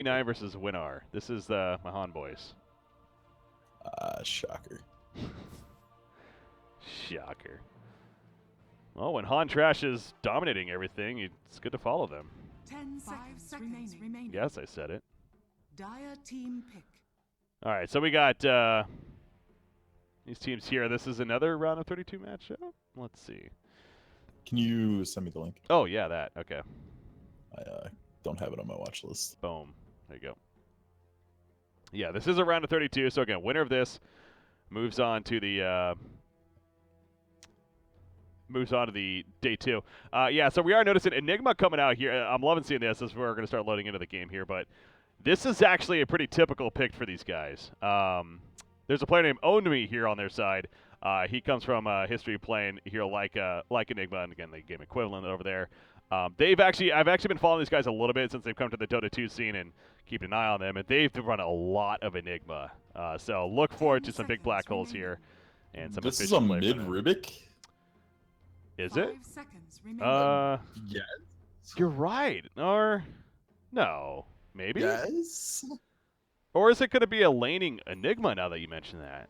O1v9 versus wiN.R. This is the Mahan boys. Shocker. Shocker. Well, when Han Trash is dominating everything, it's good to follow them. 10 seconds remaining. Yes, I said it. Dire team pick. All right, so we got these teams here. This is another round of 32 matchup. Let's see. Can you send me the link? Oh, yeah, that. Okay. I don't have it on my watch list. Boom. There you go. Yeah, this is a round of 32. So, again, winner of this moves on to the day two. Yeah, so we are noticing Enigma coming out here. I'm loving seeing this as we're going to start loading into the game here, but this is actually a pretty typical pick for these guys. There's a player named O1v9 here on their side. He comes from history playing here like Enigma, and again, the game equivalent over there. I've actually been following these guys a little bit since they've come to the Dota 2 scene and keeping an eye on them, and they've run a lot of Enigma. So look forward to some big black holes here. And some this is a mid Rubik? Is it? 5 seconds remaining. Yes. You're right. Or no, maybe. Yes. Or is it going to be a laning Enigma now that you mention that?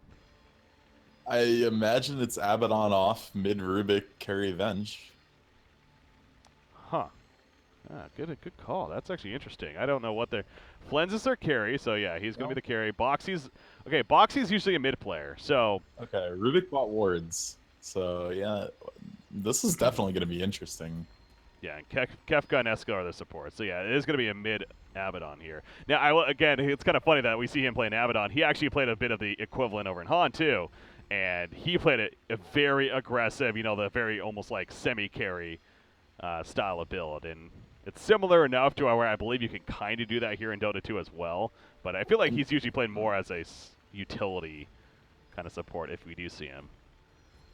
I imagine it's Abaddon off mid Rubik carry Venge. Huh. Good call. That's actually interesting. I don't know what they're... Flens is their carry, so yeah, he's going to be the carry. Boxy's usually a mid player, so... Okay, Rubik bought wards. So, yeah, this is definitely going to be interesting. Yeah, and Kefka and Esco are the support. So yeah, it is going to be a mid Abaddon here. Now, again, it's kind of funny that we see him playing Abaddon. He actually played a bit of the equivalent over in Han, too. And he played a very aggressive, the very almost like semi-carry style of build. And it's similar enough to where I believe you can kind of do that here in Dota 2 as well. But I feel like he's usually played more as a utility kind of support if we do see him.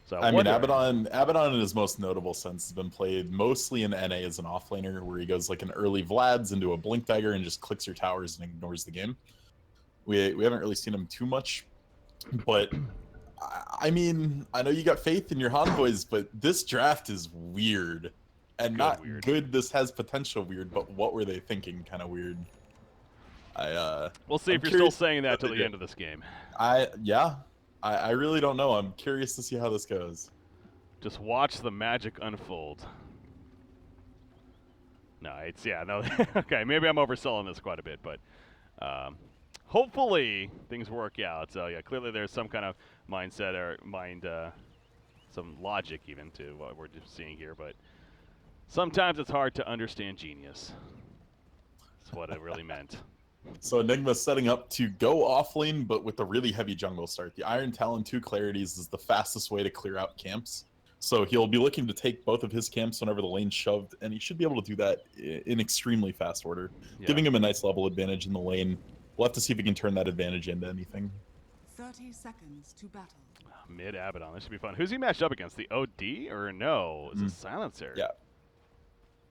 So I mean, Abaddon in his most notable sense has been played mostly in NA as an offlaner, where he goes like an early Vlad's into a Blink Dagger and just clicks your towers and ignores the game. We haven't really seen him too much, but I mean, I know you got faith in your Han boys, but this draft is weird. And not weird. Good, this has potential weird, but what were they thinking kind of weird? We'll see if you're still saying that till the end of this game. I really don't know. I'm curious to see how this goes. Just watch the magic unfold. No, okay, maybe I'm overselling this quite a bit, but hopefully things work out. So yeah, clearly there's some kind of mindset or some logic even to what we're just seeing here, but sometimes it's hard to understand genius. That's what it really meant. So Enigma's setting up to go offlane, but with a really heavy jungle start. The Iron Talon 2 Clarities is the fastest way to clear out camps. So he'll be looking to take both of his camps whenever the lane's shoved, and he should be able to do that in extremely fast order, giving him a nice level advantage in the lane. We'll have to see if we can turn that advantage into anything. 30 seconds to battle. Mid Abaddon, this should be fun. Who's he matched up against? The OD or no? Is it Silencer? Yeah.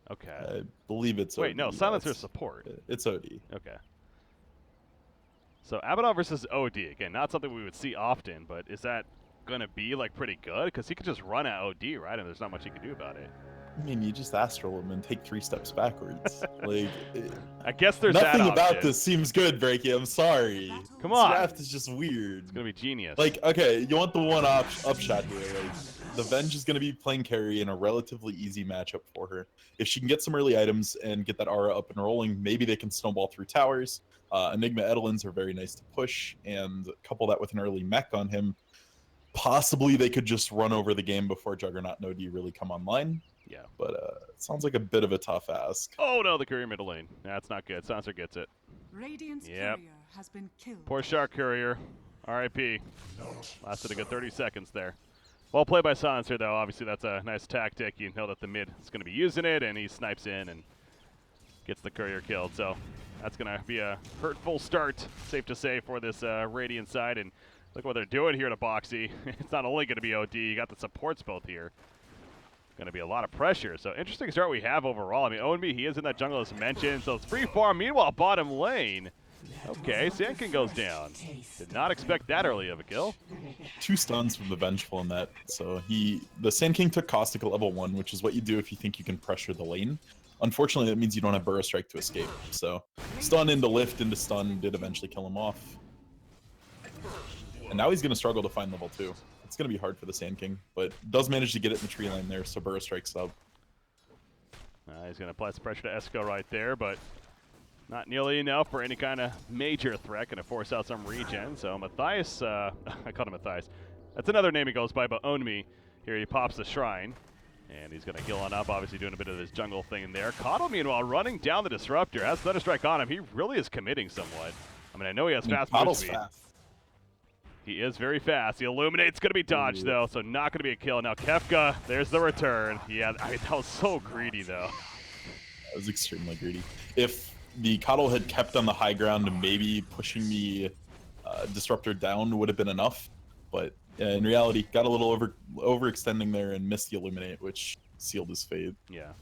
Okay. I believe it's Wait, OD. no, Silencer support. It's OD. Okay. So Abaddon versus OD, again, not something we would see often, but is that going to be like pretty good? Because he could just run at OD, right? And there's not much he can do about it. I mean, you just astral him and take 3 steps backwards. Like, I guess there's that nothing about option. this seems good, Breaky. I'm sorry. Come on. This draft is just weird. It's going to be genius. Like, okay, you want the one upshot here. Like, the Venge is going to be playing carry in a relatively easy matchup for her. If she can get some early items and get that aura up and rolling, maybe they can snowball through towers. Enigma Edelins are very nice to push, and couple that with an early mech on him. Possibly they could just run over the game before Juggernaut and OD really come online. Yeah. But it sounds like a bit of a tough ask. Oh no, the courier middle lane. That's not good. Silencer gets it. Radiant's courier has been killed. Poor Shark Courier. RIP. Lasted a good 30 seconds there. Well played by Silencer, though. Obviously, that's a nice tactic. You know that the mid is going to be using it, and he snipes in and gets the courier killed. So that's going to be a hurtful start, safe to say, for this Radiant side. And look what they're doing here to Boxy. It's not only going to be OD. You got the supports both here. Going to be a lot of pressure. So interesting start we have overall. I mean, O1v9, he is in that jungle as mentioned. So it's free farm. Meanwhile, bottom lane. Okay, Sandkin goes down. Did not expect that early of a kill. 2 stuns from the Vengeful in that. So the Sand King took Caustic at level 1, which is what you do if you think you can pressure the lane. Unfortunately, that means you don't have Burrow Strike to escape. So stun into lift into stun did eventually kill him off. And now he's going to struggle to find level 2. It's going to be hard for the Sand King, but does manage to get it in the tree line there, so Burrow Strikes up. He's going to apply some pressure to Esco right there, but not nearly enough for any kind of major threat. Going to force out some regen. So Matthias, I called him Matthias. That's another name he goes by, but O1v9. Here he pops the Shrine, and he's going to heal on up, obviously doing a bit of this jungle thing in there. Coddle, meanwhile, running down the Disruptor. Has Thunderstrike on him. He really is committing somewhat. I mean, I know he has fast move speed. Fast. He is very fast. The Illuminate's going to be dodged, though, so not going to be a kill. Now, Kefka, there's the return. Yeah, I mean, that was so greedy, though. That was extremely greedy. If the Coddle had kept on the high ground and maybe pushing the Disruptor down would have been enough, but in reality, got a little overextending there and missed the Illuminate, which sealed his fate. Yeah.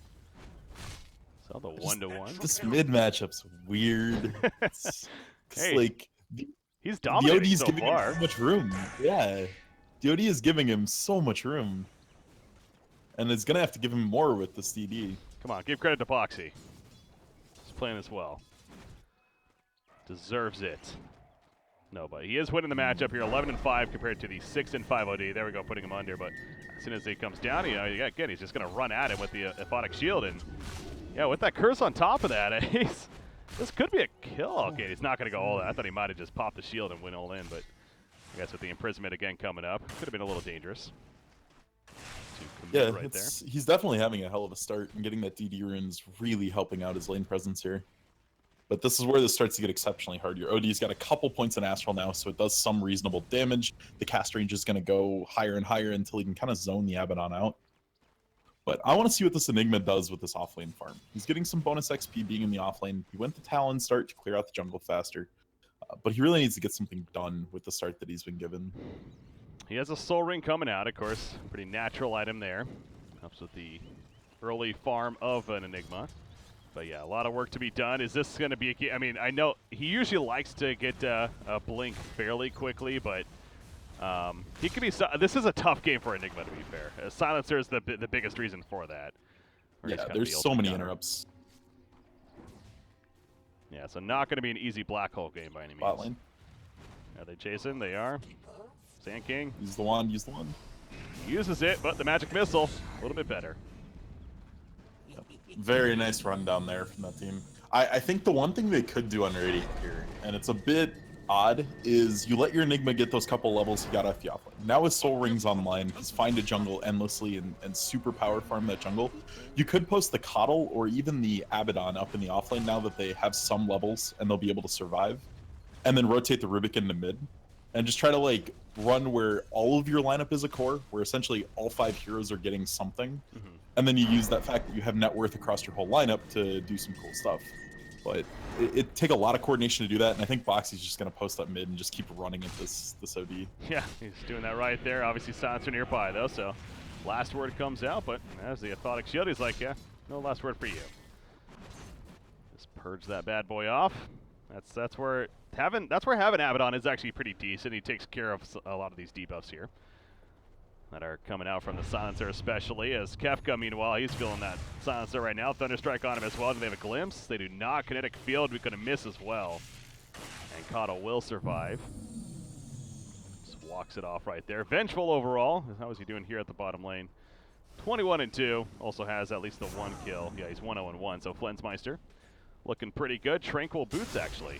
So the 1-to-1. This mid matchup's weird. It's Hey. like He's the dominating OD's so giving far. him so much room. Yeah, the OD is giving him so much room, and it's gonna have to give him more with this DD. Come on, give credit to Boxy. He's playing this well. Deserves it. No, but he is winning the matchup here, 11-5 compared to the 6-5 OD. There we go, putting him under. But as soon as he comes down, again, he's just going to run at it with the Aphotic Shield. And yeah, with that curse on top of that, this could be a kill. Okay, he's not going to go all that. I thought he might have just popped the shield and went all in. But I guess with the imprisonment again coming up, could have been a little dangerous. Yeah, right there. He's definitely having a hell of a start, and getting that DD rune's really helping out his lane presence here. But this is where this starts to get exceptionally hard. Your OD's got a couple points in Astral now, so it does some reasonable damage. The cast range is going to go higher and higher until he can kind of zone the Abaddon out. But I want to see what this Enigma does with this offlane farm. He's getting some bonus XP being in the offlane. He went to Talon start to clear out the jungle faster. But he really needs to get something done with the start that he's been given. He has a Soul Ring coming out, of course. Pretty natural item there. Helps with the early farm of an Enigma. But yeah, a lot of work to be done. Is this going to be a key? I mean, I know he usually likes to get a blink fairly quickly, but he could be. This is a tough game for Enigma, to be fair. Silencer is the biggest reason for that. Yeah, there's so many interrupts. Yeah, so not going to be an easy black hole game by any means. Bot lane. Are they chasing? They are. Sand King. Use the wand, use the wand. Uses it, but the magic missile, a little bit better. Very nice run down there from that team. I think the one thing they could do on Radiant here, and it's a bit odd, is you let your Enigma get those couple levels he got off the offlane. Now with Soul Rings online, he's find a jungle endlessly and super power farm that jungle. You could post the Coddle or even the Abaddon up in the offlane now that they have some levels and they'll be able to survive. And then rotate the Rubik into mid. And just try to like run where all of your lineup is a core, where essentially all 5 heroes are getting something. Mm-hmm. And then you use that fact that you have net worth across your whole lineup to do some cool stuff. But it take a lot of coordination to do that, and I think Boxy's just going to post up mid and just keep running at this OD. Yeah, he's doing that right there. Obviously, Silencer nearby, though, so last word comes out, but as the Aphotic Shield, he's like, yeah, no last word for you. Just purge that bad boy off. That's where having Abaddon is actually pretty decent. He takes care of a lot of these debuffs here that are coming out from the Silencer, especially as Kefka, meanwhile, he's feeling that Silencer right now. Thunderstrike on him as well. Do they have a glimpse? They do not. Kinetic Field, we're going to miss as well. And Coddle will survive. Just walks it off right there. Vengeful overall. How is he doing here at the bottom lane? 21-2. Also has at least the 1 kill. Yeah, he's 1-0-1. So Flensmeister looking pretty good. Tranquil Boots, actually.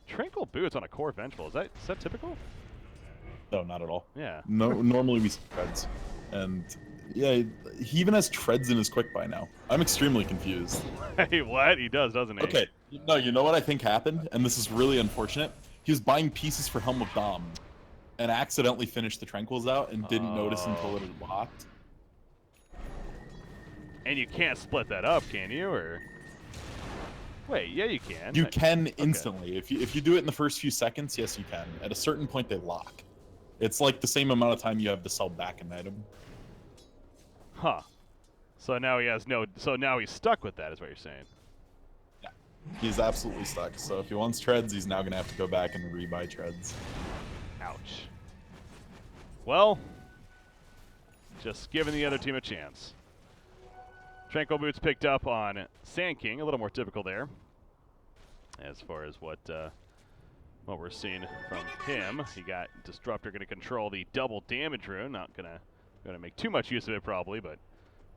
Tranquil Boots on a core Vengeful. Is that typical? No, not at all. Yeah. No, normally we see treads. And yeah, he even has treads in his quick buy now. I'm extremely confused. Hey, what? He does, doesn't he? Okay, no, you know what I think happened? And this is really unfortunate. He was buying pieces for Helm of Dom and accidentally finished the Tranquils out and didn't notice until it had locked. And you can't split that up, can you? Or wait, yeah, you can. You can instantly. Okay. If you do it in the first few seconds, yes, you can. At a certain point, they lock. It's like the same amount of time you have to sell back an item. Huh. So now he has no. So now he's stuck with that, is what you're saying. Yeah. He's absolutely stuck. So if he wants treads, he's now going to have to go back and rebuy treads. Ouch. Well, just giving the other team a chance. Tranquil Boots picked up on Sand King, a little more typical there. As far as what we're seeing from him, he got Disruptor going to control the double damage rune. Not gonna make too much use of it probably, but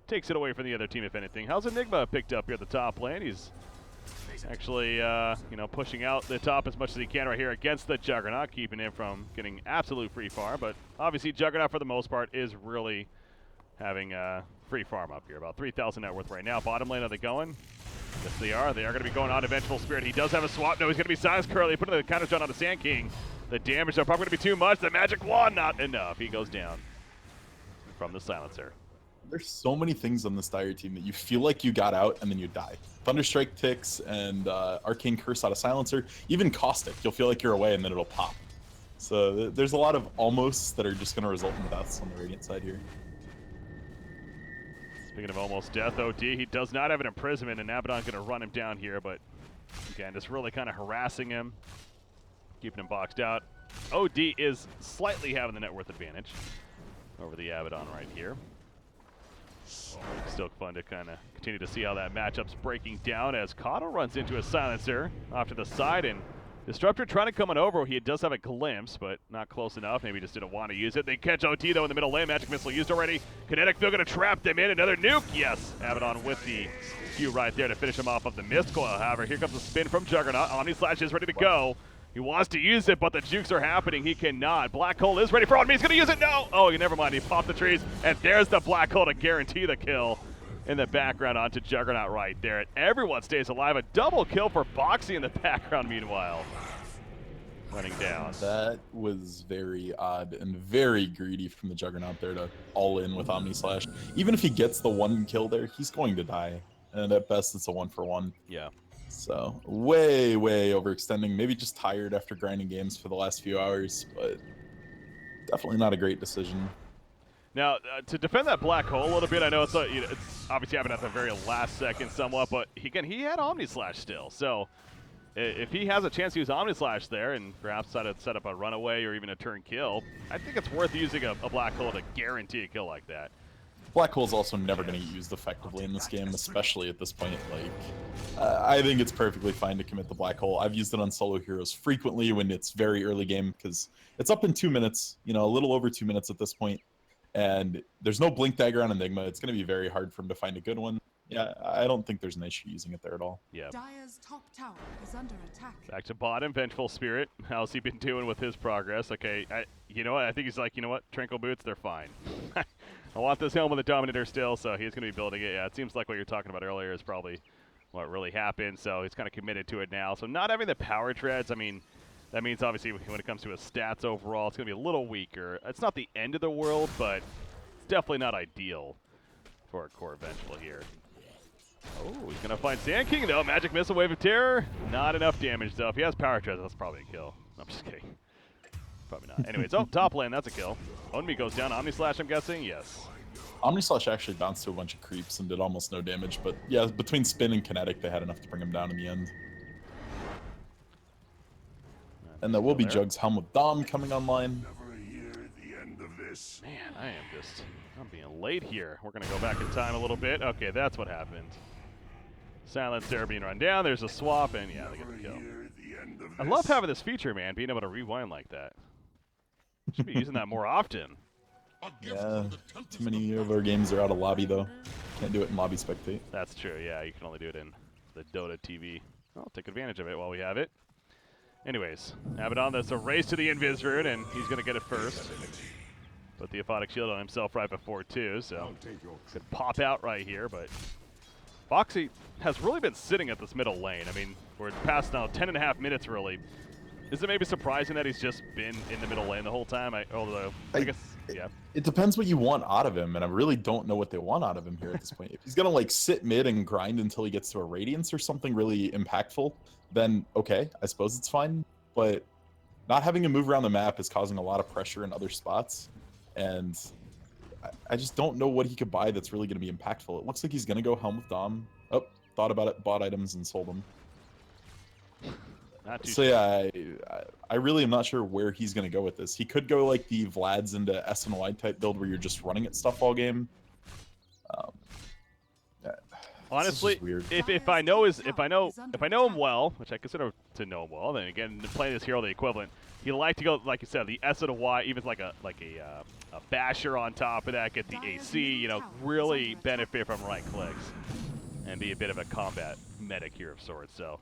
takes it away from the other team if anything. How's Enigma picked up here at the top lane? He's actually pushing out the top as much as he can right here against the Juggernaut, keeping him from getting absolute free farm. But obviously Juggernaut for the most part is really having free farm up here. About 3,000 net worth right now. Bottom lane, are they going? Yes, they are. They are going to be going on Vengeful Spirit. He does have a swap. No, he's going to be silenced currently. Putting the counter shot on the Sand King. The damage, though, probably going to be too much. The magic wand, not enough. He goes down from the silencer. There's so many things on this Dire team that you feel like you got out and then you die. Thunderstrike ticks and Arcane Curse out of Silencer. Even Caustic, you'll feel like you're away and then it'll pop. So there's a lot of almosts that are just going to result in deaths on the Radiant side here. Speaking of almost death, OD, he does not have an imprisonment, and Abaddon's going to run him down here, but again, just really kind of harassing him, keeping him boxed out. OD is slightly having the net worth advantage over the Abaddon right here. Still fun to kind of continue to see how that matchup's breaking down as Kotl runs into a silencer off to the side, and Disruptor trying to come on over. He does have a glimpse, but not close enough. Maybe just didn't want to use it. They catch OT, though, in the middle lane. Magic Missile used already. Kinetic Field going to trap them in. Another nuke. Yes, Abaddon with the Q right there to finish him off of the Mist Coil. However, here comes the spin from Juggernaut. Omni Slash is ready to go. He wants to use it, but the jukes are happening. He cannot. Black Hole is ready for Omni. He's going to use it. No. Oh, never mind. He popped the trees, and there's the Black Hole to guarantee the kill. In the background onto Juggernaut right there. And everyone stays alive. A double kill for Boxy in the background meanwhile. Running down. That was very odd and very greedy from the Juggernaut there to all in with Omni Slash. Even if he gets the one kill there, he's going to die. And at best, it's a 1-for-1. Yeah. So, way, way overextending. Maybe just tired after grinding games for the last few hours, but definitely not a great decision. Now, to defend that Black Hole a little bit, I know it's obviously happened at the very last second somewhat, but he had Omni Slash still. So, if he has a chance to use Omni Slash there and perhaps set up a runaway or even a turn kill, I think it's worth using a Black Hole to guarantee a kill like that. Black Hole's also never going to get used effectively in this game, especially at this point. Like, I think it's perfectly fine to commit the Black Hole. I've used it on solo heroes frequently when it's very early game because it's up in 2 minutes, a little over 2 minutes at this point. And there's no Blink Dagger on Enigma. It's going to be very hard for him to find a good one. Yeah, I don't think there's an issue using it there at all. Yeah. Dire's top tower is under attack. Back to bottom, Vengeful Spirit. How's he been doing with his progress? Okay, you know what? I think he's like, you know what? Tranquil Boots, they're fine. I want this helm with the Dominator still, so he's going to be building it. Yeah, it seems like what you're talking about earlier is probably what really happened, so he's kind of committed to it now. So not having the power treads, I mean, that means obviously when it comes to his stats overall, it's going to be a little weaker. It's not the end of the world, but it's definitely not ideal for a core Vengeful here. Oh, he's going to find Sand King, though. Magic Missile, Wave of Terror. Not enough damage, though. If he has power treads, that's probably a kill. I'm just kidding. Probably not. Anyways, top lane, that's a kill. Onmi goes down. Omni Slash, I'm guessing? Yes. Omni Slash actually bounced to a bunch of creeps and did almost no damage, but yeah, between Spin and Kinetic, they had enough to bring him down in the end. And there will be Jug's Helm of Dom coming online. Man, I'm being late here. We're going to go back in time a little bit. Okay, that's what happened. Silencer being run down. There's a swap, and yeah, they get the kill. I love having this feature, man, being able to rewind like that. Should be using that more often. Yeah, too many of our games are out of lobby, though. Can't do it in lobby spectate. That's true, yeah. You can only do it in the Dota TV. I'll take advantage of it while we have it. Anyways, Abaddon, that's a race to the Invis rune, and he's going to get it first. Put the Aphotic Shield on himself right before, too, so could pop out right here, but Boxy has really been sitting at this middle lane. I mean, we're past now 10.5 minutes, really. Is it maybe surprising that he's just been in the middle lane the whole time? I guess, yeah. It depends what you want out of him, and I really don't know what they want out of him here at this point. If he's going to, like, sit mid and grind until he gets to a Radiance or something really impactful, then, okay, I suppose it's fine. But not having him move around the map is causing a lot of pressure in other spots, and I just don't know what he could buy that's really going to be impactful. It looks like he's going to go Helm of Dom. Oh, thought about it, bought items, and sold them. So yeah, I really am not sure where he's going to go with this. He could go like the Vlad's into SNY type build where you're just running at stuff all game. Honestly, weird. if I know him well, which I consider to know him well, then again playing this hero the equivalent, he like to go, like you said, the S and a Y, even like a basher on top of that, get the AC, you know, really benefit from right clicks and be a bit of a combat medic here of sorts. So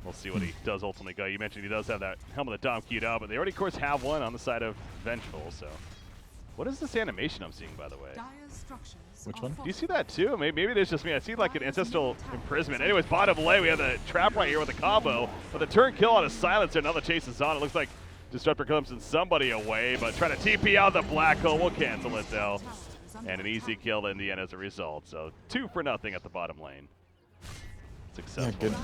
we'll see what he does ultimately go. You mentioned he does have that Helmet of the Dom queued up, but they already of course have one on the side of Vengeful. So what is this animation I'm seeing, by the way? Which one? Do you see that too? Maybe it's just me. I see like an ancestral imprisonment. Anyways, bottom lane, we have the trap right here with a combo. But the turn kill on a silencer, now the chase is on. It looks like Disruptor comes in somebody away, but trying to TP out the black hole. We'll cancel it though. And an easy kill in the end as a result. So 2-0 at the bottom lane. Successful. Yeah, good.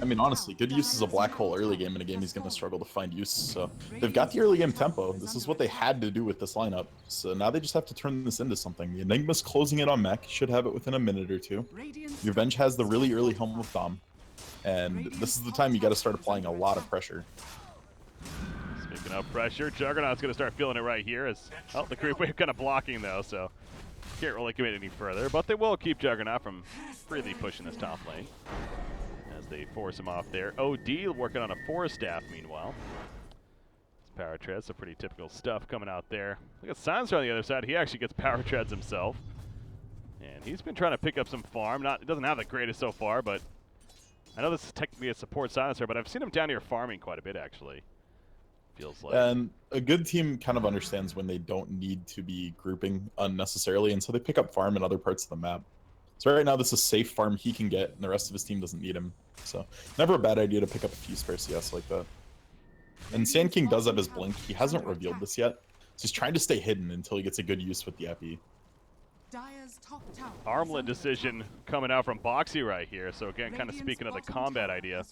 I mean, honestly, good use as a black hole early game in a game he's going to struggle to find use. So they've got the early game tempo. This is what they had to do with this lineup. So now they just have to turn this into something. The Enigma's closing in on mech. Should have it within a minute or two. Your Venge has the really early home with Dom. And this is the time you got to start applying a lot of pressure. Speaking of pressure, Juggernaut's going to start feeling it right here. As the creep wave kind of blocking though, so can't really commit any further. But they will keep Juggernaut from freely pushing this top lane as they force him off there. OD working on a Force Staff meanwhile. It's Power Treads, so pretty typical stuff coming out there. Look at Silencer on the other side. He actually gets Power Treads himself. And he's been trying to pick up some farm. Doesn't have the greatest so far, but I know this is technically a support Silencer, but I've seen him down here farming quite a bit actually. Feels like. And a good team kind of understands when they don't need to be grouping unnecessarily, and so they pick up farm in other parts of the map. So right now this is a safe farm he can get, and the rest of his team doesn't need him. So never a bad idea to pick up a few spare CS like that. And Sand King does have his blink. He hasn't revealed this yet. So he's trying to stay hidden until he gets a good use with the epi. Armlet decision coming out from Boxy right here. So again, kind of speaking of the combat idea.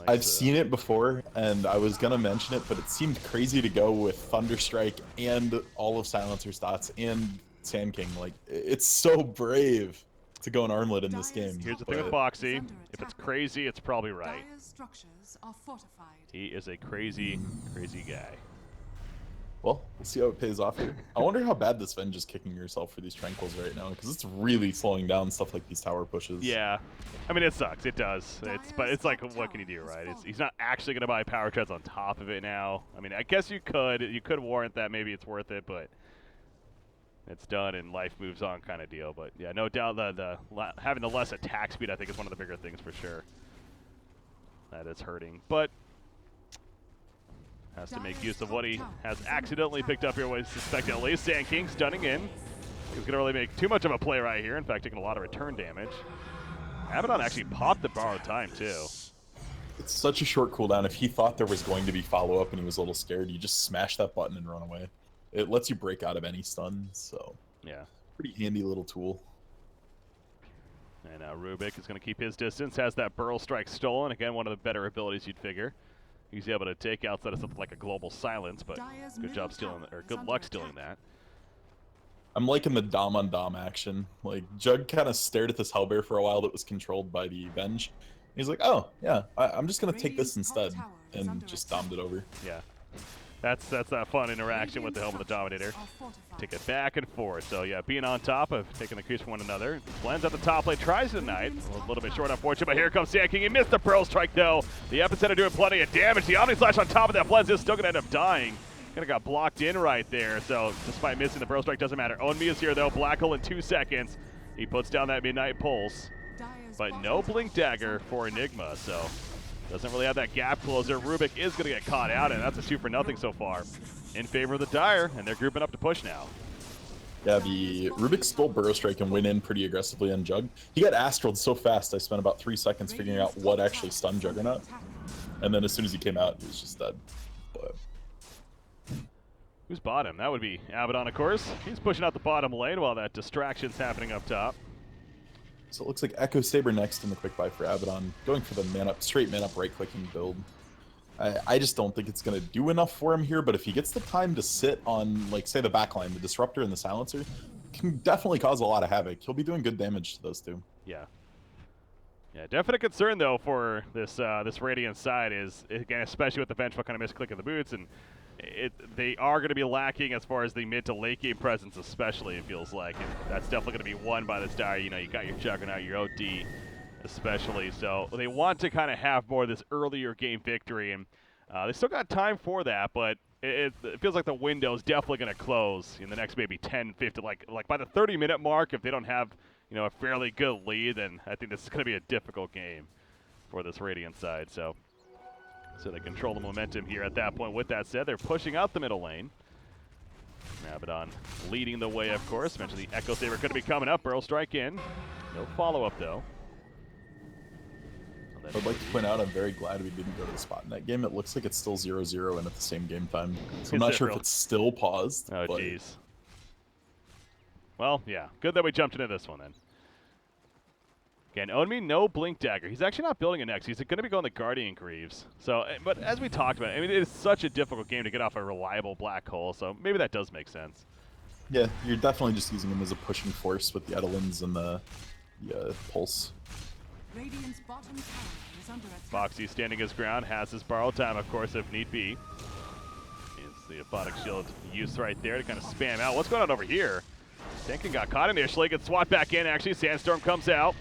I've seen it before, and I was gonna mention it, but it seemed crazy to go with Thunderstrike and all of Silencer's dots and Sand King. Like, it's so brave to go an Armlet in this game. Here's the thing with Boxy. If it's crazy, it's probably right. He is a crazy, crazy guy. Well, we'll see how it pays off here. I wonder how bad this Venge is kicking yourself for these Tranquils right now, because it's really slowing down stuff like these tower pushes. Yeah. I mean, it sucks. It does. But it's like, what can you do, right? He's not actually going to buy Power Treads on top of it now. I mean, I guess you could warrant that. Maybe it's worth it, but it's done and life moves on kind of deal. But yeah, no doubt having the less attack speed, I think, is one of the bigger things for sure. That is hurting. But has to make use of what he has accidentally picked up here, what he's suspected at least. Sand King stunning in. He's going to really make too much of a play right here. In fact, taking a lot of return damage. Abaddon actually popped the borrowed time, too. It's such a short cooldown. If he thought there was going to be follow-up and he was a little scared, you just smash that button and run away. It lets you break out of any stun, so yeah, pretty handy little tool. And now Rubik is going to keep his distance, has that Burl Strike stolen. Again, one of the better abilities you'd figure. He's able to take out something like a global silence, but good job stealing, or good luck stealing that. I'm liking the Dom on Dom action. Like, Jug kind of stared at this Hellbear for a while that was controlled by the Venge. He's like, oh, yeah, I'm just going to take this instead, and just dommed it over. Yeah. That's that fun interaction with the Helm of the Dominator. Take it back and forth. So yeah, being on top of taking the creeps from one another. Blends at the top lane, tries to deny. A little bit short unfortunate, but here comes Sand King. He missed the Pearl Strike though. The Epicenter doing plenty of damage. The Omni Slash on top of that. Blends is still gonna end up dying. Kinda got blocked in right there. So despite missing the Pearl Strike, doesn't matter. Onmi is here though. Black Hole in 2 seconds. He puts down that Midnight Pulse. But no Blink Dagger for Enigma, so doesn't really have that gap closer. Rubik is going to get caught out, and that's a 2-for-0 so far in favor of the Dire, and they're grouping up to push now. Yeah, the Rubik stole Burrow Strike and went in pretty aggressively on Jug. He got astraled so fast, I spent about 3 seconds figuring out what actually stunned Juggernaut. And then as soon as he came out, he was just dead. But who's bottom? That would be Abaddon, of course. He's pushing out the bottom lane while that distraction's happening up top. so it looks like Echo Saber next in the quick buy for Abaddon, going for the straight man up right clicking build. I just don't think it's going to do enough for him here, but if he gets the time to sit on, like, say, the backline, the Disruptor and the Silencer, can definitely cause a lot of havoc. He'll be doing good damage to those two. Yeah. Yeah, definite concern, though, for this this Radiant side is, again, especially with the Vengeful kind of misclick of the boots, and they are going to be lacking as far as the mid to late game presence, especially, it feels like. And that's definitely going to be won by this dire. You know, you got your Juggernaut, your OD, especially. So they want to kind of have more of this earlier game victory, and they still got time for that, but it feels like the window is definitely going to close in the next maybe 10, 15, like by the 30-minute mark. If they don't have, you know, a fairly good lead, then I think this is going to be a difficult game for this Radiant side. So they control the momentum here at that point. With that said, they're pushing out the middle lane. Abaddon leading the way, of course. Mentioned the Echo Saber could be coming up. Burrow strike in. No follow-up, though. I'd like to point out I'm very glad we didn't go to the spot in that game. It looks like it's still 0-0 and at the same game time. So I'm not sure if it's still paused. Oh, jeez. Well, yeah. Good that we jumped into this one, then. Again, O1v9, no Blink Dagger. He's actually not building a next. He's going to be going the Guardian Greaves. So, but as we talked about, I mean, it is such a difficult game to get off a reliable black hole, so maybe that does make sense. Yeah, you're definitely just using him as a pushing force with the Edelins and the Pulse. Radiant's bottom tower is under attack. Boxy standing his ground, has his borrow time, of course, if need be. Is the Aphotic Shield used right there to kind of spam out. What's going on over here? Tankin got caught initially, gets swat back in, actually. Sandstorm comes out.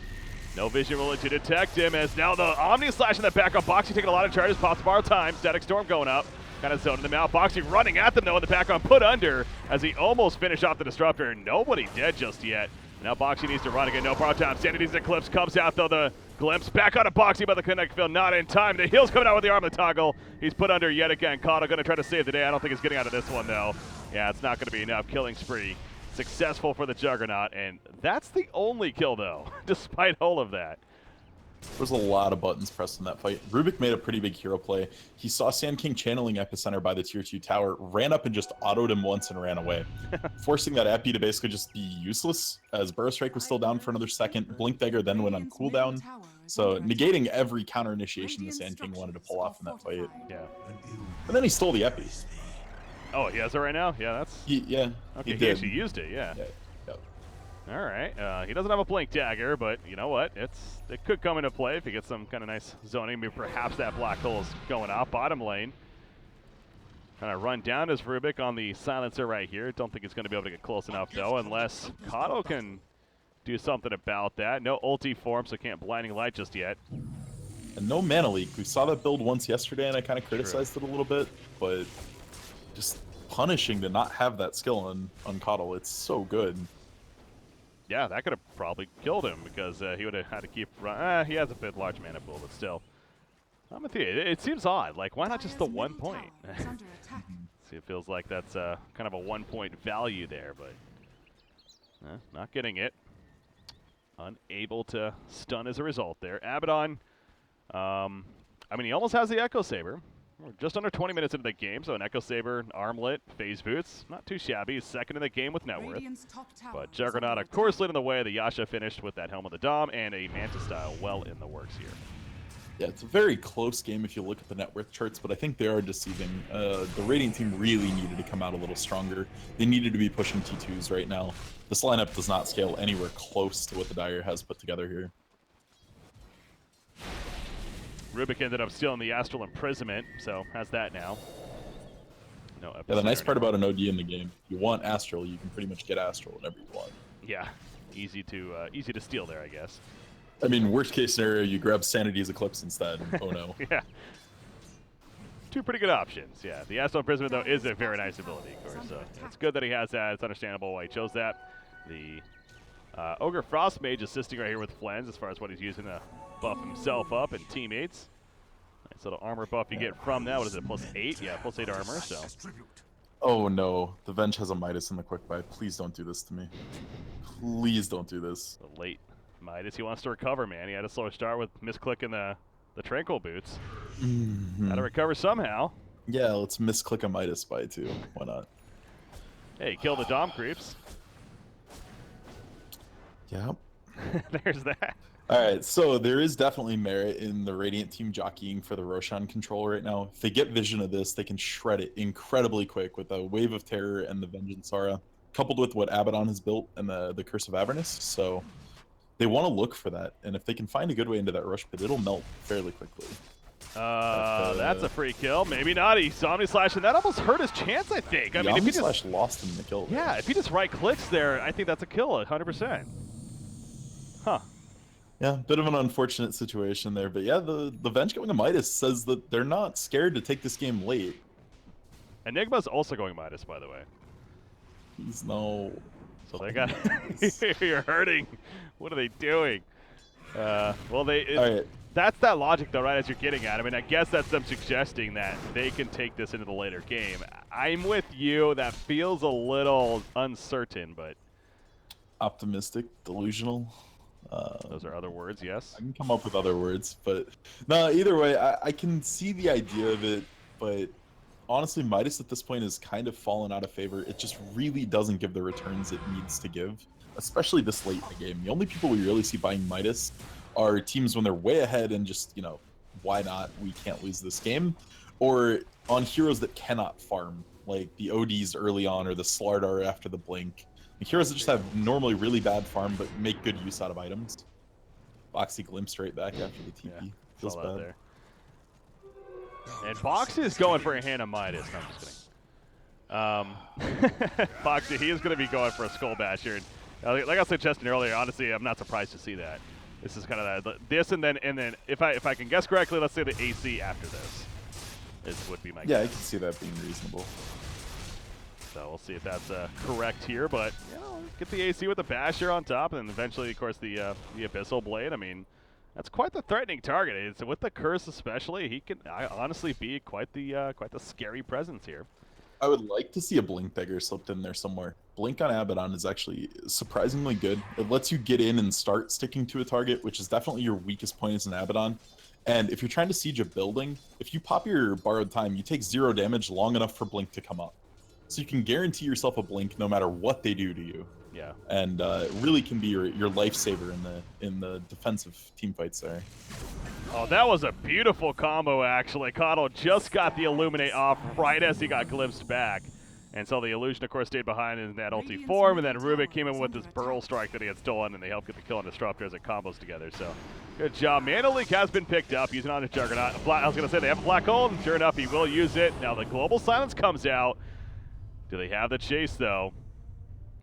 No vision really to detect him, as now the Omni Slash in the back up. Boxy taking a lot of charges, pops borrow time. Static Storm going up, kind of zoning them out. Boxy running at them, though, in the background, put under as he almost finished off the Disruptor. Nobody dead just yet. Now Boxy needs to run again, no borrow time. Sanity's Eclipse comes out, though. The glimpse back on a Boxy, but the connect field not in time. The heal's coming out with the arm of the toggle. He's put under yet again. Kato going to try to save the day. I don't think he's getting out of this one, though. Yeah, it's not going to be enough. Killing spree successful for the Juggernaut, and that's the only kill, though, despite all of that. There's a lot of buttons pressed in that fight. Rubik made a pretty big hero play. He saw Sand King channeling Epicenter by the tier 2 tower, ran up and just autoed him once and ran away, forcing that Epi to basically just be useless, as Burrow Strike was still down for another second. Blink Dagger then went on cooldown, so negating every counter initiation the Sand King wanted to pull off in that fight. Yeah. And then he stole the Epi. Oh, he has it right now? Yeah, that's... Yeah. Okay, he actually used it, yeah. Yep. All right. He doesn't have a Blink Dagger, but you know what? It could come into play if he gets some kind of nice zoning. Maybe perhaps that black hole is going out. Bottom lane. Kind of run down as Rubik on the silencer right here. Don't think he's going to be able to get close enough, though, unless Kato can do something about that. No ulti form, so can't Blinding Light just yet. And no mana leak. We saw that build once yesterday, and I kind of criticized it a little bit, but just punishing to not have that skill on Kato. It's so good. Yeah, that could have probably killed him because he would have had to keep running. He has a bit large mana pool, but still. I'm with you. It seems odd. Like, why not just the 1 point? See, it feels like that's kind of a 1 point value there, but not getting it. Unable to stun as a result there. Abaddon, I mean, he almost has the Echo Saber. We're just under 20 minutes into the game, so an Echo Saber, Armlet, Phase Boots, not too shabby. He's second in the game with net worth. But Juggernaut, of course, leading the way. The Yasha finished with that Helm of the Dom and a Manta style well in the works here. Yeah, it's a very close game if you look at the net worth charts, but I think they are deceiving. The Radiant team really needed to come out a little stronger. They needed to be pushing T2s right now. This lineup does not scale anywhere close to what the Dire has put together here. Rubik ended up stealing the Astral Imprisonment, so has that now. No yeah, the nice part about an OD in the game, if you want Astral, you can pretty much get Astral whenever you want. Yeah, easy to steal there, I guess. I mean, worst case scenario, you grab Sanity's Eclipse instead. Oh no. Yeah. Two pretty good options, yeah. The Astral Imprisonment, though, is a very nice ability, of course. So it's good that he has that. It's understandable why he chose that. The Ogre Frost Mage assisting right here with Flens as far as what he's using to buff himself up and teammates. Nice little armor buff you get from that. What is it, +8? Yeah, +8 armor, so. Oh no, the Venge has a Midas in the quick buy. Please don't do this to me. Please don't do this. The late Midas, he wants to recover, man. He had a slower start with misclicking the Tranquil Boots. Got to recover somehow. Yeah, let's misclick a Midas buy too. Why not? Hey, kill the Dom creeps. Yeah. There's that. Alright, so there is definitely merit in the Radiant team jockeying for the Roshan control right now. If they get vision of this, they can shred it incredibly quick with a Wave of Terror and the Vengeance Aura, coupled with what Abaddon has built and the Curse of Avernus. So they want to look for that, and if they can find a good way into that rush pit, it'll melt fairly quickly. That's a free kill. Maybe not. He saw me slash, and that almost hurt his chance, I think. I mean, if he just lost him the kill. There. Yeah, if he just right clicks there, I think that's a kill, 100%. Huh. Yeah, bit of an unfortunate situation there, but yeah, the Venge going to Midas says that they're not scared to take this game late. Enigma's also going Midas, by the way. He's no. So they got. You're hurting. What are they doing? Well, that's that logic, though, right? As you're getting at. I mean, I guess that's them suggesting that they can take this into the later game. I'm with you. That feels a little uncertain, but Optimistic, delusional. Those are other words, yes. I can come up with other words, but no. Either way, I can see the idea of it, but honestly, Midas at this point has kind of fallen out of favor. It just really doesn't give the returns it needs to give, especially this late in the game. The only people we really see buying Midas are teams when they're way ahead and just, you know, why not? We can't lose this game. Or on heroes that cannot farm, like the ODs early on or the Slardar after the blink. The heroes that just have normally really bad farm but make good use out of items. Boxy glimpsed right back after the TP. Yeah, Feels bad. there. And Boxy is going for a hand of Midas. No, I'm just kidding. Boxy, he is going to be going for a Skull Basher. And, like I said, Justin earlier, honestly, I'm not surprised to see that. This is kind of this, and then if I can guess correctly, let's say the AC after this would be my guess. Yeah, I can see that being reasonable. So we'll see if that's correct here, but you know, get the AC with the Basher on top, and then eventually, of course, the Abyssal Blade. I mean, that's quite the threatening target. It's, with the curse especially, he can honestly be quite the scary presence here. I would like to see a Blink Dagger slipped in there somewhere. Blink on Abaddon is actually surprisingly good. It lets you get in and start sticking to a target, which is definitely your weakest point as an Abaddon. And if you're trying to siege a building, if you pop your Borrowed Time, you take 0 damage long enough for Blink to come up. So you can guarantee yourself a Blink no matter what they do to you. Yeah. And it really can be your lifesaver in the defensive team fights there. Oh, that was a beautiful combo, actually. Coddle just got the Illuminate off right as he got glimpsed back. And so the Illusion, of course, stayed behind in that ulti form, and then Rubik came in with this Burl Strike that he had stolen, and they helped get the kill on Disruptor as it combos together. So, good job. Mana Leak has been picked up, using on his Juggernaut. I was going to say they have a Black Hole, and sure enough, he will use it. Now the Global Silence comes out. Do they have the chase, though?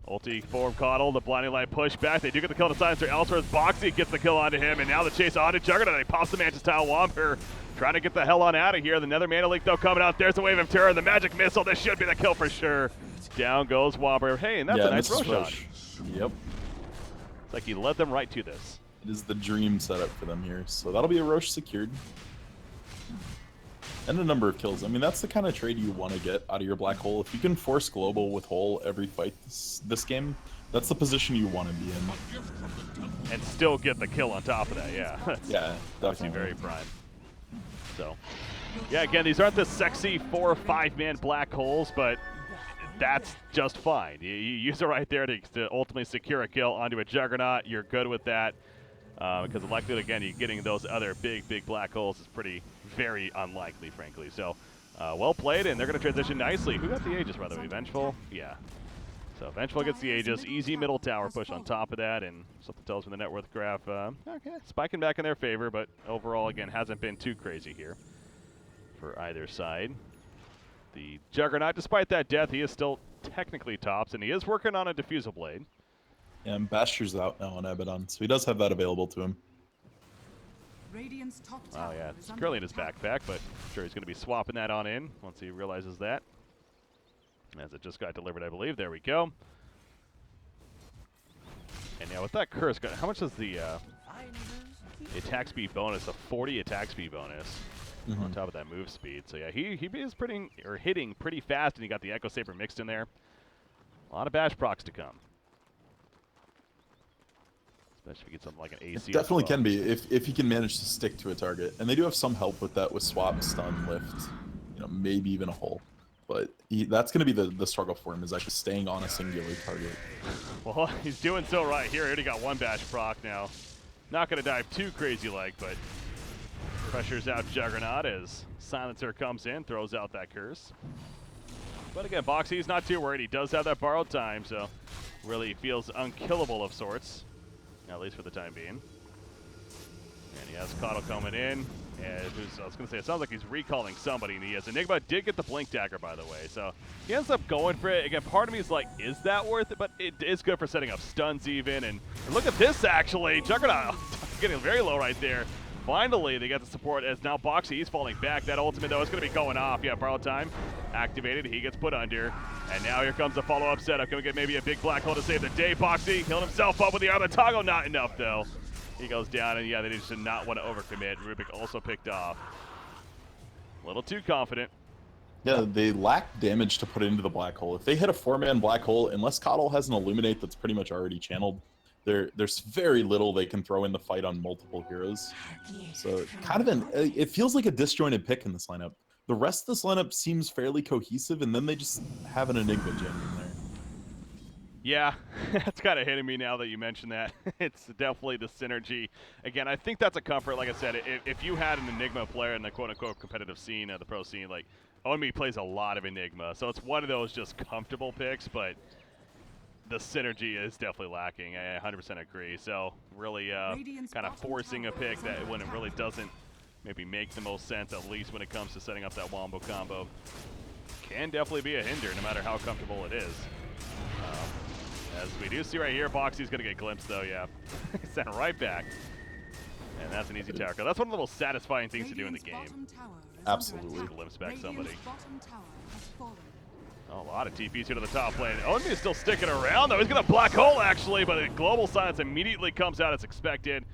Ulti form Coddle, the Blinding Light pushback. They do get the kill on the Silencer elsewhere as Boxy gets the kill onto him, and now the chase onto Juggernaut. They pops the Mantis Tile Womper, trying to get the hell on out of here. The Nether Mana Leak, though, coming out. There's the Wave of Terror, the Magic Missile. This should be the kill for sure. Down goes Womper. Hey, and that's a nice Rosh. Yep. It's like he led them right to this. It is the dream setup for them here. So that'll be a Rosh secured. And a number of kills. I mean, that's the kind of trade you want to get out of your Black Hole. If you can force global with Hole every fight this game, that's the position you want to be in. And still get the kill on top of that, yeah. Yeah, definitely. Very prime. So, yeah, again, these aren't the sexy 4 or 5-man Black Holes, but that's just fine. You use it right there to ultimately secure a kill onto a Juggernaut. You're good with that. Because the likelihood, again, you getting those other big Black Holes is very unlikely, frankly. So, well played, and they're going to transition nicely. Who got the Aegis, by the way? Vengeful? Yeah. So, Vengeful gets the Aegis. Easy middle tower push on top of that, and something tells me the net worth graph, okay, spiking back in their favor, but overall, again, hasn't been too crazy here for either side. The Juggernaut, despite that death, he is still technically tops, and he is working on a Diffusal Blade. And Basher's out now on Abaddon, so he does have that available to him. Radiant's top Oh tower yeah, is it's under currently in his attack. backpack, but I'm sure he's going to be swapping that on in once he realizes that. As it just got delivered, I believe. There we go. And now with that curse, how much is the attack speed bonus? A 40 attack speed bonus on top of that move speed. So yeah, he is hitting pretty fast, and he got the Echo Saber mixed in there. A lot of bash procs to come. Especially if you get something like an AC. It definitely can be if he can manage to stick to a target, and they do have some help with that with swap, stun, lift, maybe even a hole. But that's going to be the struggle for him, is actually staying on a singular target. Well, he's doing so right here. He already got one bash proc now. Not going to dive too crazy like, but pressures out Juggernaut as Silencer comes in, throws out that curse. But again, Boxy's not too worried. He does have that borrowed time, so really feels unkillable of sorts. At least for the time being. And he has Coddle coming in. And I was going to say, it sounds like he's recalling somebody, and he is. Enigma did get the Blink Dagger, by the way, so he ends up going for it. Again, part of me is like, is that worth it? But it is good for setting up stuns even. And look at this, actually. Juggernaut getting very low right there. Finally, they get the support as now Boxy, he's falling back. That ultimate, though, is going to be going off. Yeah, borrow time activated. He gets put under. And now here comes a follow-up setup. Can we get maybe a big black hole to save the day? Boxy healed himself up with the other toggle. Not enough, though. He goes down, and yeah, they just did not want to overcommit. Rubik also picked off. A little too confident. Yeah, they lack damage to put into the black hole. If they hit a 4-man black hole, unless Coddle has an Illuminate that's pretty much already channeled, there's very little they can throw in the fight on multiple heroes. So kind of it feels like a disjointed pick in this lineup. The rest of this lineup seems fairly cohesive, and then they just have an Enigma gem in there. Yeah, that's kind of hitting me now that you mentioned that. It's definitely the synergy. Again, I think that's a comfort. Like I said, if you had an Enigma player in the quote-unquote competitive scene, the pro scene, like, O1v9 plays a lot of Enigma. So it's one of those just comfortable picks, but the synergy is definitely lacking. I 100% agree. So really kind of forcing a pick that when it really doesn't maybe make the most sense, at least when it comes to setting up that wombo combo, can definitely be a hinder no matter how comfortable it is. As we do see right here, Boxy's going to get glimpsed, though, yeah. Sent right back. And that's an easy tower kill. That's one of the most satisfying things to do in the game. Absolutely. Glimpse back somebody. Oh, a lot of TPs here to the top lane. O1v9 is still sticking around, though. He's going to black hole, actually, but the global silence immediately comes out as expected.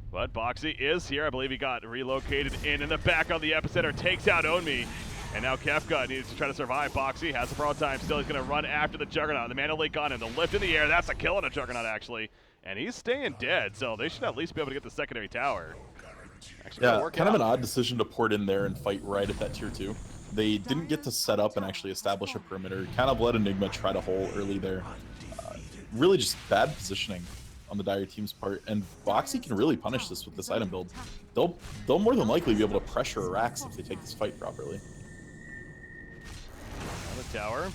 But Boxy is here. I believe he got relocated in the back of the epicenter. Takes out O1v9. And now Kefka needs to try to survive. Boxy has the pro time still. He's going to run after the Juggernaut. The Mana Leak on him. The lift in the air. That's a kill on a Juggernaut, actually. And he's staying dead, so they should at least be able to get the secondary tower. Actually, yeah, kind of an odd decision to port in there and fight right at that tier 2. They didn't get to set up and actually establish a perimeter. Kind of let Enigma try to hole early there. Really just bad positioning on the Dire team's part, and Boxy can really punish this with this item build. They'll more than likely be able to pressure Arax if they take this fight properly. The tower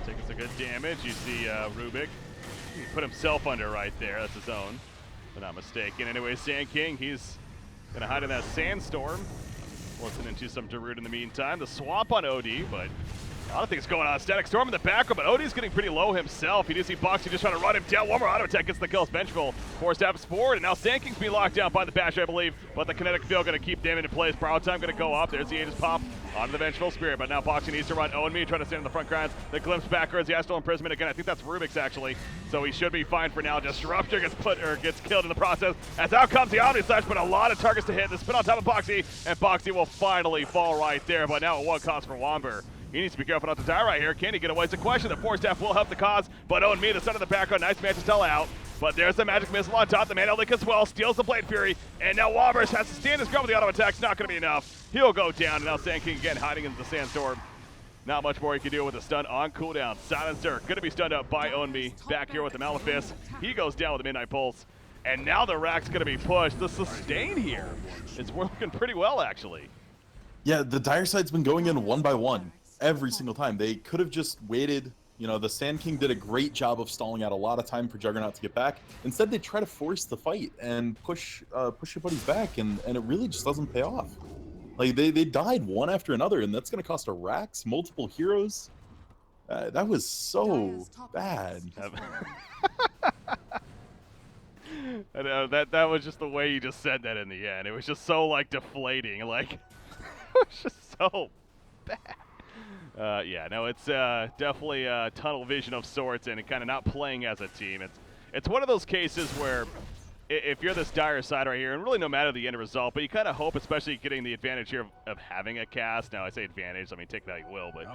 taking some good damage. You see Rubik, he put himself under right there. That's his own, if I'm not mistaken. Anyway, Sand King, he's gonna hide in that sandstorm. Listening to some Darude in the meantime. The swamp on OD, but a lot of things going on. Static Storm in the background, but OD's getting pretty low himself. You do see Boxy just trying to run him down. One more auto attack gets the kills. Vengeful forced steps forward, and now Sand King's being locked down by the Basher, I believe. But the kinetic field going to keep them into place. Proud time going to go up. There's the Aegis pop onto the Vengeful Spirit, but now Boxy needs to run. O1v9 trying to stand in the front grounds. The glimpse backwards. The Astral Imprisonment again. I think that's Rubik's actually. So he should be fine for now. Disruptor gets killed in the process. As out comes the Omni Slash, but a lot of targets to hit. The spin on top of Boxy, and Boxy will finally fall right there. But now at what cost for Womber? He needs to be careful not to die right here. Can he get away? It's a question. The Force Staff will help the cause, but O1v9, the son of the background, nice match to tell out. But there's the Magic Missile on top. The Mana Leak as well, steals the Blade Fury, and now Wombers has to stand his ground with the auto attack. Not going to be enough. He'll go down, and now Sand King again hiding in the Sandstorm. Not much more he can do with a stun on cooldown. Silencer going to be stunned up by O1v9. Back here with the Malefice. He goes down with the Midnight Pulse. And now the Rack's going to be pushed. The sustain here is working pretty well, actually. Yeah, the Dire side's been going in one by one every single time. They could have just waited. You know, the Sand King did a great job of stalling out a lot of time for Juggernaut to get back. Instead, they try to force the fight and push your buddies back, and it really just doesn't pay off. Like, they died one after another, and that's going to cost Arax, multiple heroes. That was so bad. I know, that was just the way you just said that in the end. It was just so, like, deflating. Like, it was just so bad. Yeah, no, it's definitely a tunnel vision of sorts, and kind of not playing as a team. It's one of those cases where if you're this Dire side right here, and really no matter the end result, but you kind of hope, especially getting the advantage here of having a cast. Now, I say advantage, I mean, take that you will, but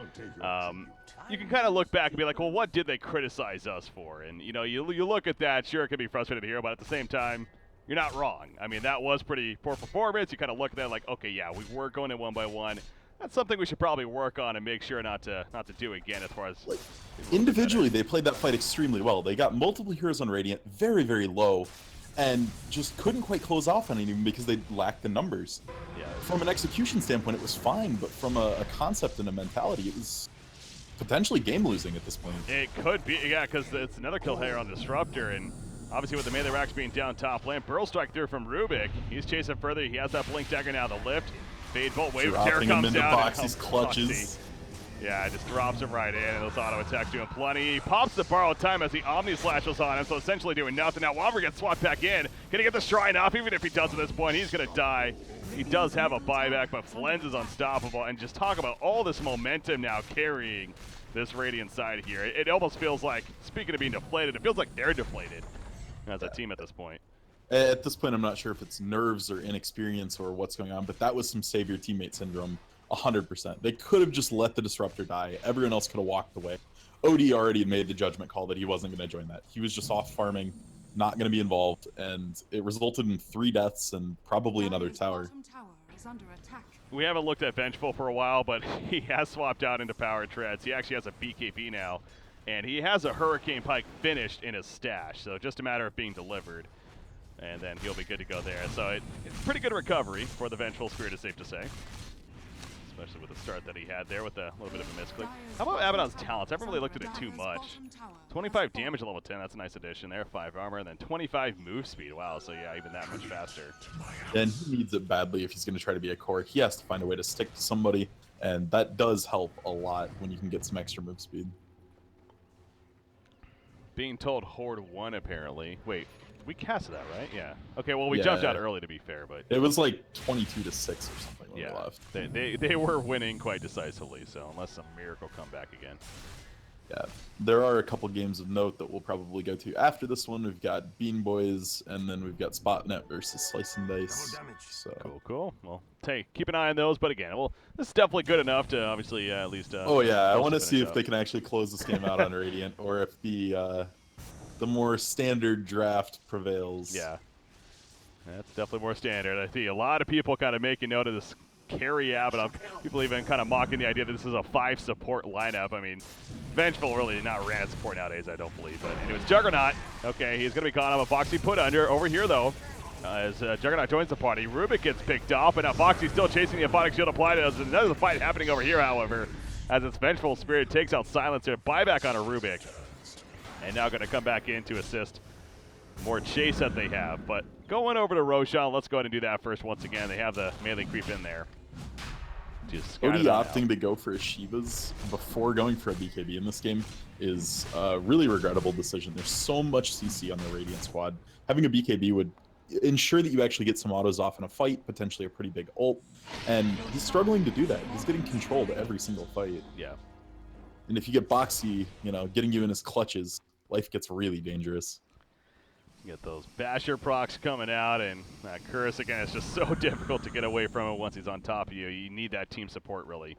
you can kind of look back and be like, well, what did they criticize us for? And, you know, you look at that, sure, it can be frustrating here, but at the same time, you're not wrong. I mean, that was pretty poor performance. You kind of look at that like, okay, yeah, we were going in one by one. That's something we should probably work on and make sure not to do again as far as... Like, individually, they played that fight extremely well. They got multiple heroes on Radiant, very, very low, and just couldn't quite close off on anything because they lacked the numbers. Yeah. From an execution standpoint, it was fine, but from a concept and a mentality, it was potentially game-losing at this point. It could be, yeah, because it's another kill here on Disruptor, and Obviously, with the melee racks being down top lane, Burl strike through from Rubik. He's chasing further. He has that blink dagger now. The lift, fade bolt wave. Terror Dropping him comes into down. Boxy's clutches. Foxy, yeah, just drops him right in, and those auto attacks doing plenty. He pops the borrowed time as the Omni Slash was on him, so essentially doing nothing. Now Womber gets swapped back in. Can he get the Shrine off? Even if he does at this point, he's going to die. He does have a buyback, but Flens is unstoppable. And just talk about all this momentum now carrying this Radiant side here. It almost feels like, speaking of being deflated, it feels like they're deflated as a team at this point. At this point, I'm not sure if it's nerves or inexperience or what's going on, but that was some save your teammate syndrome, 100%. They could have just let the Disruptor die. Everyone else could have walked away. OD already made the judgment call that he wasn't going to join that. He was just off farming, not going to be involved, and it resulted in 3 deaths and probably another tower. We haven't looked at Vengeful for a while, but he has swapped out into Power Treads. He actually has a BKB now, and he has a Hurricane Pike finished in his stash, so just a matter of being delivered, and then he'll be good to go there. So it's pretty good recovery for the Vengeful Spirit, is safe to say, especially with the start that he had there with a little bit of a misclick. How about Abaddon's talents? I haven't really looked at it too much. 25 damage at level 10, that's a nice addition there. 5 armor, and then 25 move speed. Wow, so yeah, even that much faster. And he needs it badly if he's going to try to be a core. He has to find a way to stick to somebody, and that does help a lot when you can get some extra move speed. Being told Horde 1, apparently. Wait, we casted that, right? Yeah. Okay, well, we jumped out early, to be fair, but... It was like 22-6 or something when yeah, we left. They were winning quite decisively, so unless some miracle come back again. Yeah, there are a couple games of note that we'll probably go to after this one. We've got Bean Boys, and then we've got Spotnet versus Slice and Dice. So. Cool. Well, keep an eye on those, but again, well, this is definitely good enough to obviously at least... oh yeah, I want to see if they can actually close this game out on Radiant, or if the more standard draft prevails. Yeah, that's definitely more standard. I see a lot of people kind of making note of this carry Abaddon. People even kind of mocking the idea that this is a 5 support lineup. I mean, Vengeful really not ran at support nowadays, I don't believe. But anyways, Juggernaut, okay, he's going to be caught up. A Foxy put under over here, though, as Juggernaut joins the party. Rubik gets picked off, and now Foxy's still chasing the Aphotic Shield applied. There's a fight happening over here, however, as its Vengeful Spirit takes out Silencer. Buyback on a Rubik. And now going to come back in to assist more chase that they have. But going over to Roshan, let's go ahead and do that first once again. They have the melee creep in there. OD opting to go for a Shivas before going for a BKB in this game is a really regrettable decision. There's so much CC on the Radiant squad. Having a BKB would ensure that you actually get some autos off in a fight, potentially a pretty big ult. And he's struggling to do that. He's getting controlled every single fight. Yeah. And if you get Boxy, getting you in his clutches, life gets really dangerous. Get those Basher procs coming out, and Curse, again, it's just so difficult to get away from it once he's on top of you. You need that team support, really.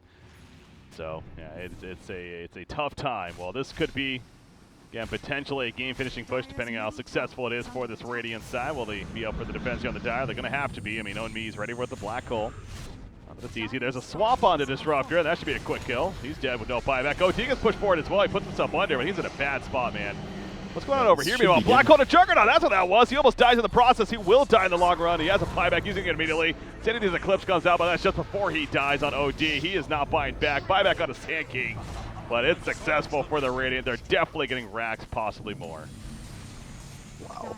So, yeah, it's a tough time. Well, this could be, again, potentially a game-finishing push, depending on how successful it is for this Radiant side. Will they be up for the defense here on the Dire? They're going to have to be. I mean, O1v9's ready with the Black Hole. That's easy. There's a swap on the Disruptor. That should be a quick kill. He's dead with no buyback. OT gets pushed forward as well. He puts himself under, but he's in a bad spot, man. What's going on over here? Meanwhile, Black Hole to Juggernaut. That's what that was. He almost dies in the process. He will die in the long run. He has a buyback, using it immediately. Sanity's Eclipse comes out, but that's just before he dies on OD. He is not buying back. Buyback on a Sand King, but it's successful for the Radiant. They're definitely getting racks, possibly more. Wow.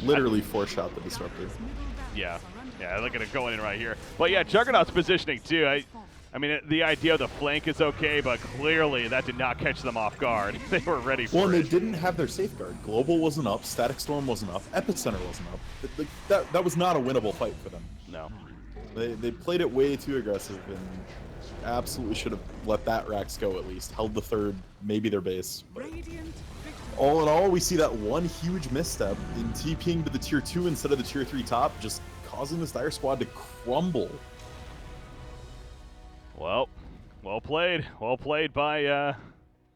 Literally four-shot the Disruptor. Yeah, look at it going in right here. But yeah, Juggernaut's positioning too. I mean, the idea of the flank is okay, but clearly that did not catch them off guard. They were ready for it. Well, and they didn't have their safeguard. Global wasn't up. Static Storm wasn't up. Epicenter wasn't up. That was not a winnable fight for them. No. They played it way too aggressive and absolutely should have let that Rax go at least. Held the third, maybe their base. But all in all, we see that one huge misstep in TPing to the tier 2 instead of the tier 3 top, just causing this Dire squad to crumble. Well played. Well played by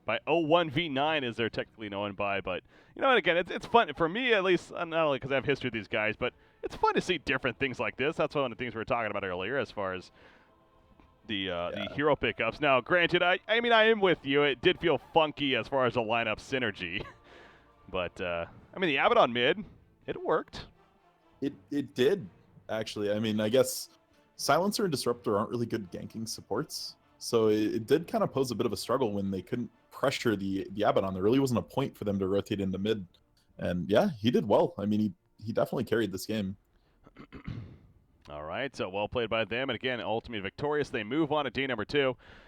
O1v9, as they're technically known by. But and again, it's fun for me, at least, not only because I have history with these guys, but it's fun to see different things like this. That's one of the things we were talking about earlier, as far as the hero pickups. Now, granted, I mean, I am with you. It did feel funky as far as the lineup synergy, but I mean, the Abaddon mid, it worked. It did, actually. I mean, I guess Silencer and Disruptor aren't really good ganking supports, so it did kind of pose a bit of a struggle when they couldn't pressure the Abaddon. There really wasn't a point for them to rotate into mid. And yeah, he did well. I mean, he definitely carried this game. All right, so well played by them. And again, ultimately victorious. They move on to day number 2.